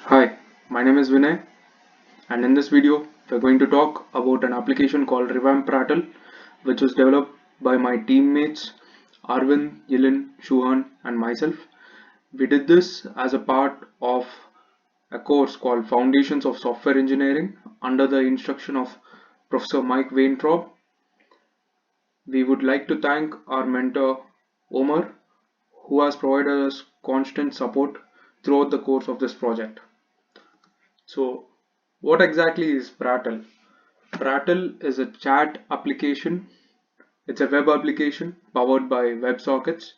Hi, my name is Vinay, and in this video, we're going to talk about an application called Revamp Prattle, which was developed by my teammates Arvind, Yilin, Shuhan, and myself. We did this as a part of a course called Foundations of Software Engineering under the instruction of Professor Mike Weintraub. We would like to thank our mentor Omar, who has provided us constant support throughout the course of this project. So, what exactly is Prattle? Prattle is a chat application. It's a web application powered by WebSockets.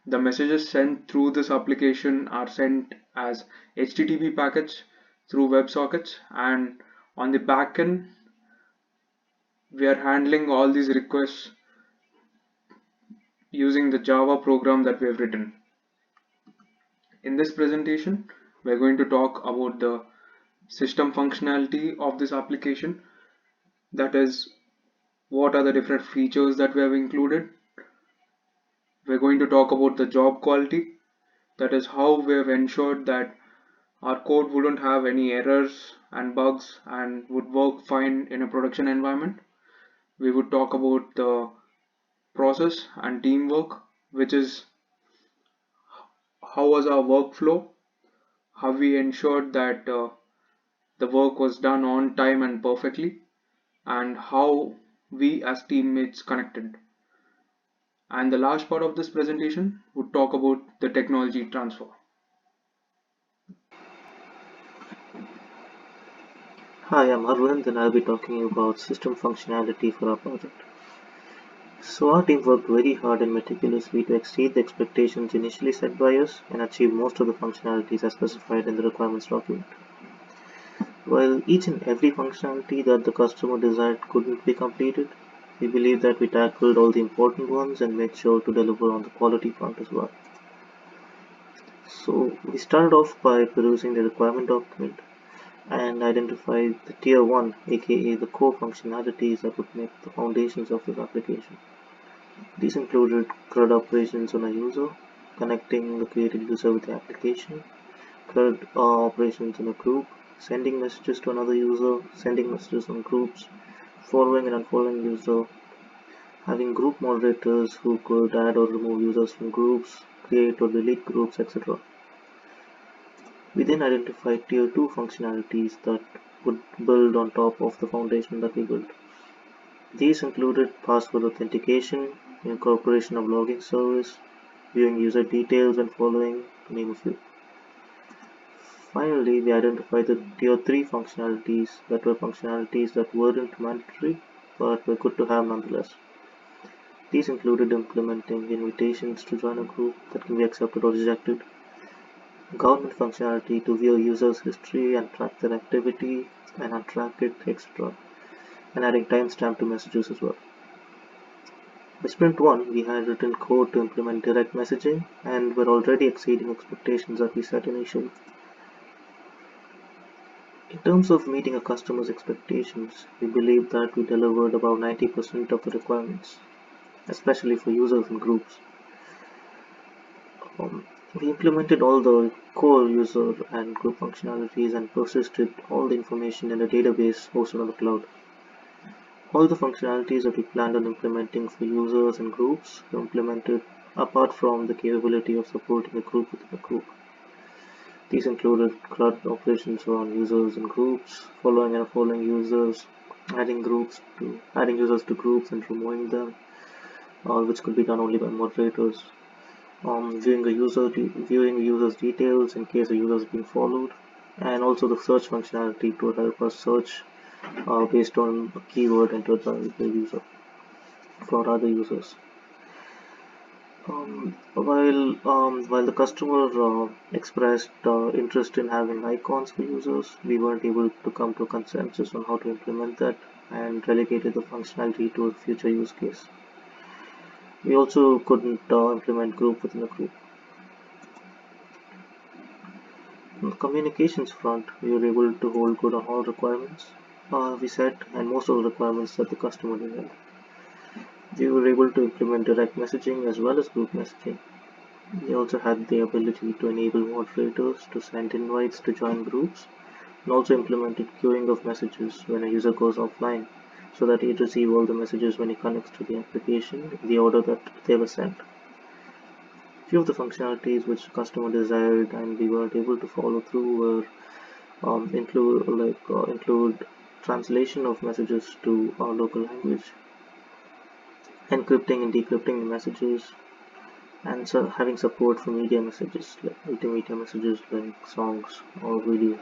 The messages sent through this application are sent as HTTP packets through WebSockets, and on the backend, we are handling all these requests using the Java program that we have written. In this presentation, we're going to talk about the system functionality of this application, that is, what are the different features that we have included. We're going to talk about the job quality, that is how we have ensured that our code wouldn't have any errors and bugs and would work fine in a production environment. We would talk about the process and teamwork, which is how was our workflow, how we ensured that the work was done on time and perfectly, and how we as teammates connected. And the last part of this presentation would talk about the technology transfer. Hi, I'm Arvind and I'll be talking about system functionality for our project. So our team worked very hard and meticulously to exceed the expectations initially set by us and achieve most of the functionalities as specified in the requirements document. While each and every functionality that the customer desired couldn't be completed, we believe that we tackled all the important ones and made sure to deliver on the quality front as well. So we started off by perusing the requirement document and identify the tier 1, aka the core functionalities that would make the foundations of this application. These included CRUD operations on a user, connecting the created user with the application, CRUD operations in a group, sending messages to another user, sending messages on groups, following and unfollowing user, having group moderators who could add or remove users from groups, create or delete groups, etc. We then identified tier 2 functionalities that would build on top of the foundation that we built. These included password authentication, incorporation of logging service, viewing user details and following, to name a few. Finally, we identified the tier 3 functionalities that were functionalities that weren't mandatory but were good to have nonetheless. These included implementing invitations to join a group that can be accepted or rejected, government functionality to view a user's history and track their activity and untrack it, etc., and adding timestamp to messages as well. By sprint 1, we had written code to implement direct messaging and were already exceeding expectations that we set initially. In terms of meeting a customer's expectations, we believe that we delivered about 90% of the requirements, especially for users and groups. We implemented all the core user and group functionalities and persisted all the information in a database hosted on the cloud. All the functionalities that we planned on implementing for users and groups were implemented apart from the capability of supporting a group within a group. These included CRUD operations on users and groups, following and unfollowing users, adding users to groups and removing them, which could be done only by moderators, viewing a user's details in case a user is being followed, and also the search functionality to help us search based on a keyword entered by the user for other users. While the customer expressed interest in having icons for users, we weren't able to come to a consensus on how to implement that and relegated the functionality to a future use case. We also couldn't implement group within a group. On the communications front, we were able to hold good on all requirements we set and most of the requirements that the customer desired. We were able to implement direct messaging as well as group messaging. They also had the ability to enable moderators to send invites to join groups, and also implemented queuing of messages when a user goes offline, so that he'd receive all the messages when he connects to the application in the order that they were sent. Few of the functionalities which the customer desired and we weren't able to follow through were include translation of messages to our local language, encrypting and decrypting the messages, and so having support for media messages like multimedia messages like songs or videos.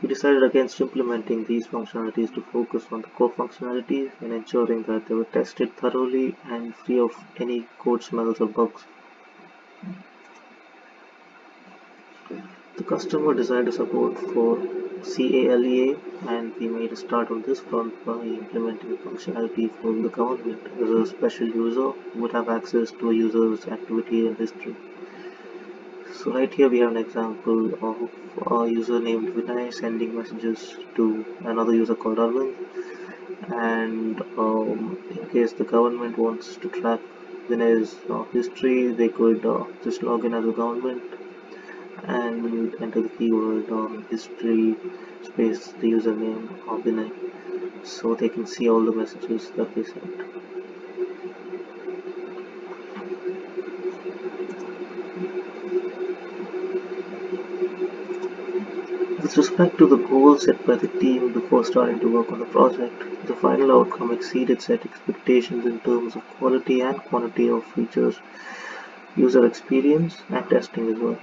We decided against implementing these functionalities to focus on the core functionalities and ensuring that they were tested thoroughly and free of any code smells or bugs. The customer desired a support for CALEA, and we made a start on this front by implementing functionality for the government, as a special user would have access to a user's activity and history. So right here we have an example of a user named Vinay sending messages to another user called Arvind, and in case the government wants to track Vinay's history, they could just log in as a government and enter the keyword history space the username of Vinay, so they can see all the messages that they sent. With respect to the goals set by the team before starting to work on the project, the final outcome exceeded set expectations in terms of quality and quantity of features, user experience, and testing as well.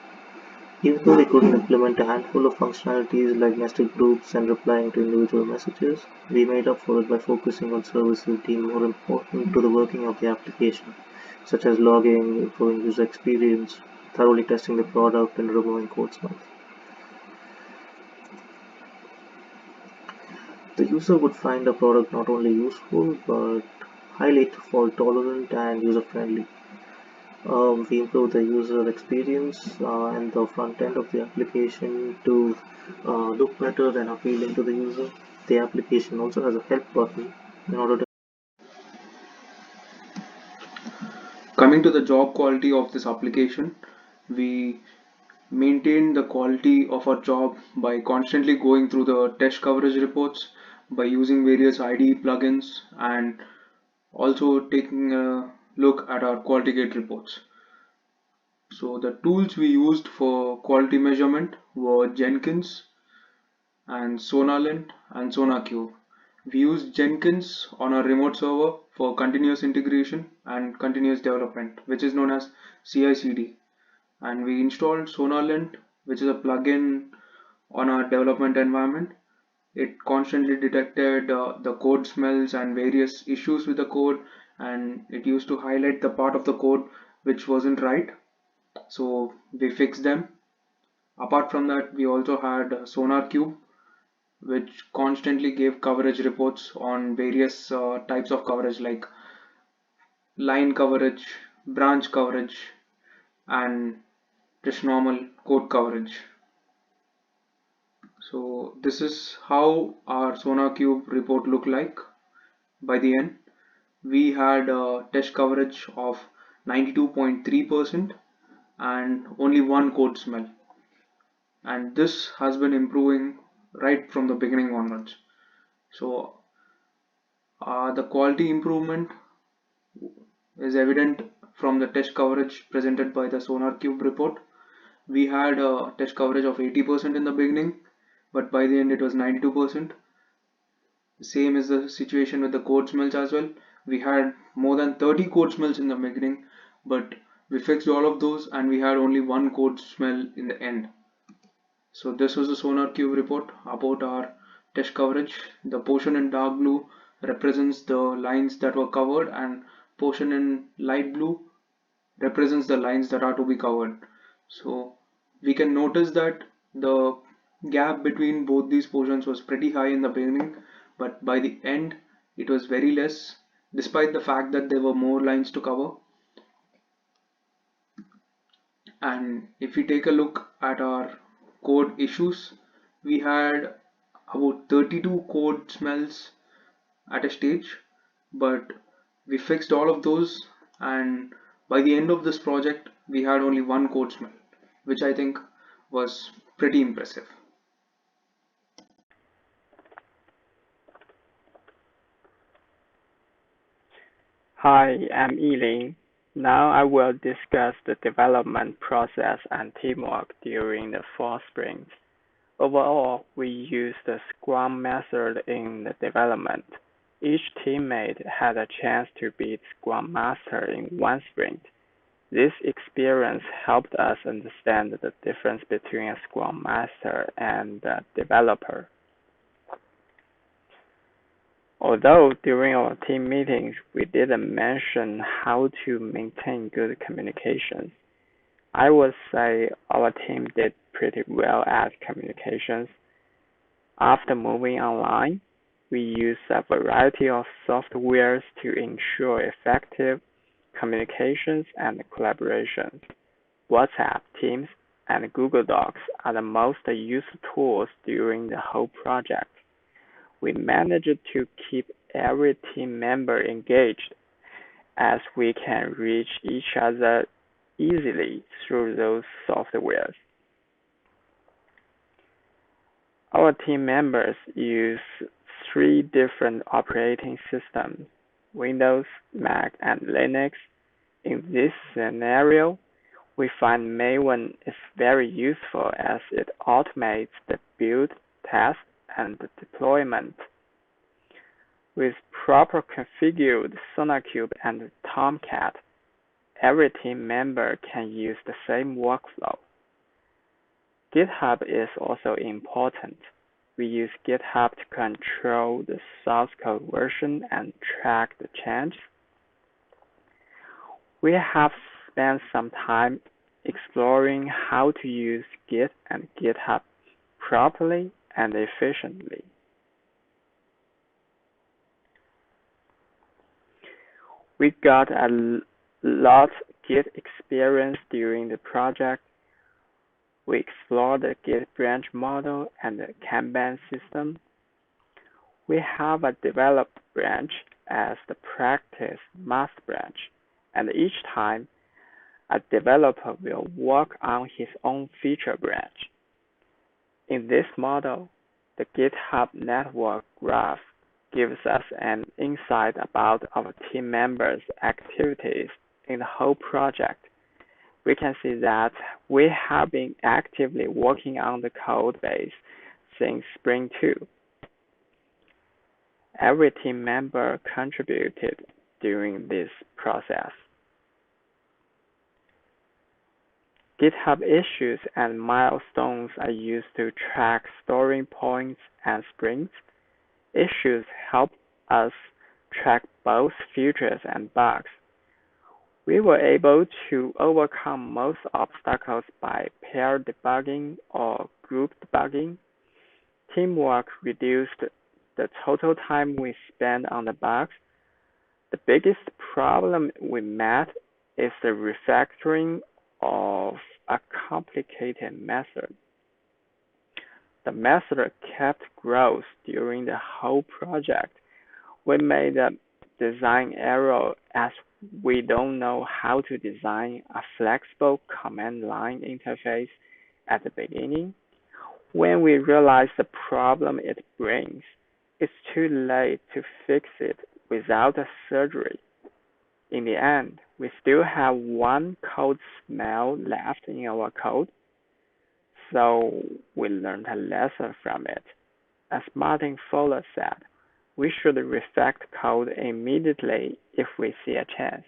Even though we couldn't implement a handful of functionalities like nested groups and replying to individual messages, we made up for it by focusing on services deemed more important to the working of the application, such as logging, improving user experience, thoroughly testing the product, and removing code smells. The user would find the product not only useful but highly fault tolerant and user friendly. We improve the user experience and the front end of the application to look better and appealing to the user. The application also has a help button in order to Coming to the job quality of this application, we maintain the quality of our job by constantly going through the test coverage reports, by using various IDE plugins, and also taking a look at our quality gate reports. So the tools we used for quality measurement were Jenkins and SonarLint and SonarQube. We used Jenkins on our remote server for continuous integration and continuous development, which is known as CI/CD. And we installed SonarLint, which is a plugin on our development environment. It constantly detected the code smells and various issues with the code, and it used to highlight the part of the code which wasn't right. So we fixed them. Apart from that, we also had SonarQube, which constantly gave coverage reports on various types of coverage like line coverage, branch coverage, and just normal code coverage. So this is how our SonarQube report looked like. By the end, we had a test coverage of 92.3% and only one code smell. And this has been improving right from the beginning onwards. So the quality improvement is evident from the test coverage presented by the SonarQube report. We had a test coverage of 80% in the beginning, but by the end it was 92%. Same is the situation with the code smells as well. We had more than 30 code smells in the beginning, but we fixed all of those and we had only one code smell in the end. So this was the SonarQube report about our test coverage. The portion in dark blue represents the lines that were covered, and portion in light blue represents the lines that are to be covered. So we can notice that the gap between both these portions was pretty high in the beginning, but by the end it was very less, despite the fact that there were more lines to cover. And if we take a look at our code issues, we had about 32 code smells at a stage, but we fixed all of those, and by the end of this project we had only one code smell, which I think was pretty impressive. Hi, I'm Yiling. Now I will discuss the development process and teamwork during the fall sprint. Overall, we use the Scrum method in the development. Each teammate had a chance to be Scrum Master in one sprint. This experience helped us understand the difference between a Scrum Master and a developer. Although during our team meetings we didn't mention how to maintain good communication, I would say our team did pretty well at communications. After moving online, we use a variety of softwares to ensure effective communications and collaboration. WhatsApp, Teams, and Google Docs are the most used tools during the whole project. We managed to keep every team member engaged as we can reach each other easily through those softwares. Our team members use three different operating systems: Windows, Mac, and Linux. In this scenario, we find Maven is very useful as it automates the build, test, and deployment. With proper configured SonarQube and Tomcat, every team member can use the same workflow. GitHub is also important. We use GitHub to control the source code version and track the changes. We have spent some time exploring how to use Git and GitHub properly and efficiently. We got a lot Git experience during the project. We explored the Git branch model and the Kanban system. We have a developed branch as the practice master branch, and each time a developer will work on his own feature branch. In this model, the GitHub network graph gives us an insight about our team members' activities in the whole project. We can see that we have been actively working on the code base since Spring 2. Every team member contributed during this process. GitHub issues and milestones are used to track story points and sprints. Issues help us track both features and bugs. We were able to overcome most obstacles by pair debugging or group debugging. Teamwork reduced the total time we spent on the bugs. The biggest problem we met is the refactoring of a complicated method. The method kept growth during the whole project. We made a design error as we don't know how to design a flexible command line interface at the beginning. When we realize the problem it brings, it's too late to fix it without a surgery. In the end, we still have one code smell left in our code, so we learned a lesson from it. As Martin Fowler said, we should refactor code immediately if we see a chance.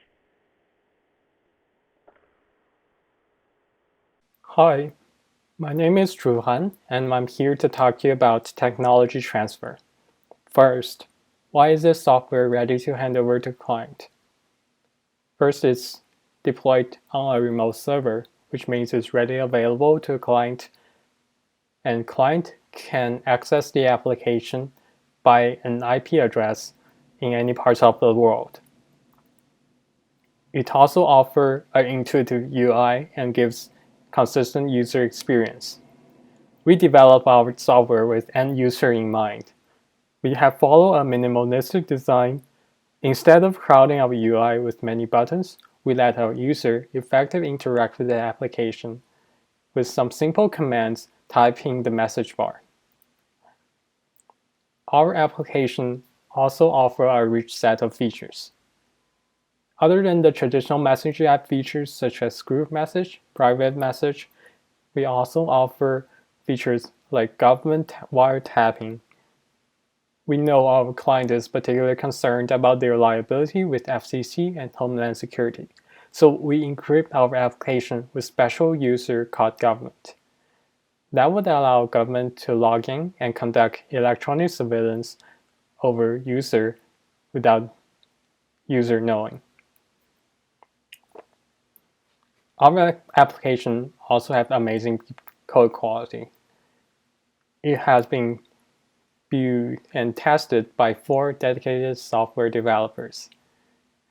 Hi, my name is Zhu Han, and I'm here to talk to you about technology transfer. First, why is this software ready to hand over to client? First, it's deployed on a remote server, which means it's readily available to a client, and client can access the application by an IP address in any parts of the world. It also offers an intuitive UI and gives consistent user experience. We develop our software with end user in mind. We have followed a minimalistic design. Instead of crowding our UI with many buttons, we let our user effectively interact with the application with some simple commands typed in the message bar. Our application also offers a rich set of features. Other than the traditional messaging app features such as group message, private message, we also offer features like government wiretapping. We know our client is particularly concerned about their liability with FCC and Homeland Security, so we encrypt our application with special user called government. That would allow government to log in and conduct electronic surveillance over user without user knowing. Our application also has amazing code quality. It has been built and tested by 4 dedicated software developers.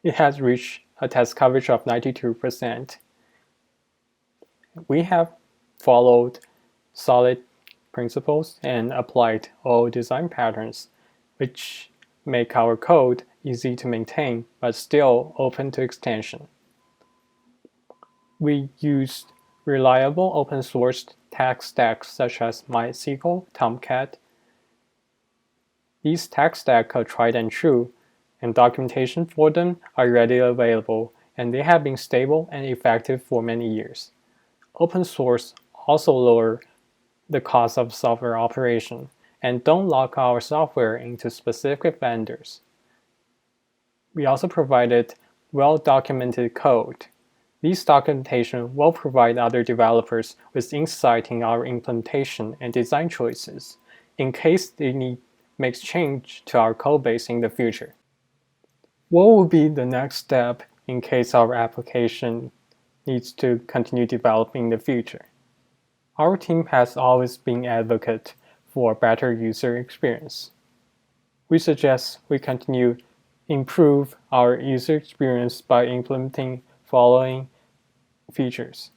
It has reached a test coverage of 92%. We have followed solid principles and applied all design patterns, which make our code easy to maintain but still open to extension. We used reliable open source tech stacks such as MySQL, Tomcat. These tech stacks are tried and true, and documentation for them are readily available, and they have been stable and effective for many years. Open source also lower the cost of software operation, and don't lock our software into specific vendors. We also provided well-documented code. This documentation will provide other developers with insight in our implementation and design choices, in case they need make change to our codebase in the future. What will be the next step in case our application needs to continue developing in the future? Our team has always been advocate for better user experience. We suggest we continue improve our user experience by implementing following features: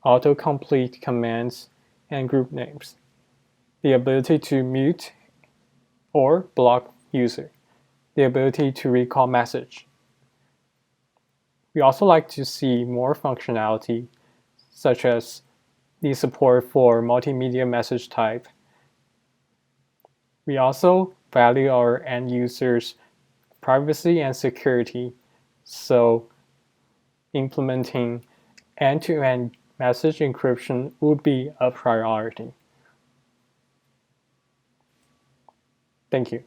autocomplete commands and group names, the ability to mute or block user, the ability to recall message. We also like to see more functionality, such as the support for multimedia message type. We also value our end users' privacy and security, so implementing end-to-end message encryption would be a priority. Thank you.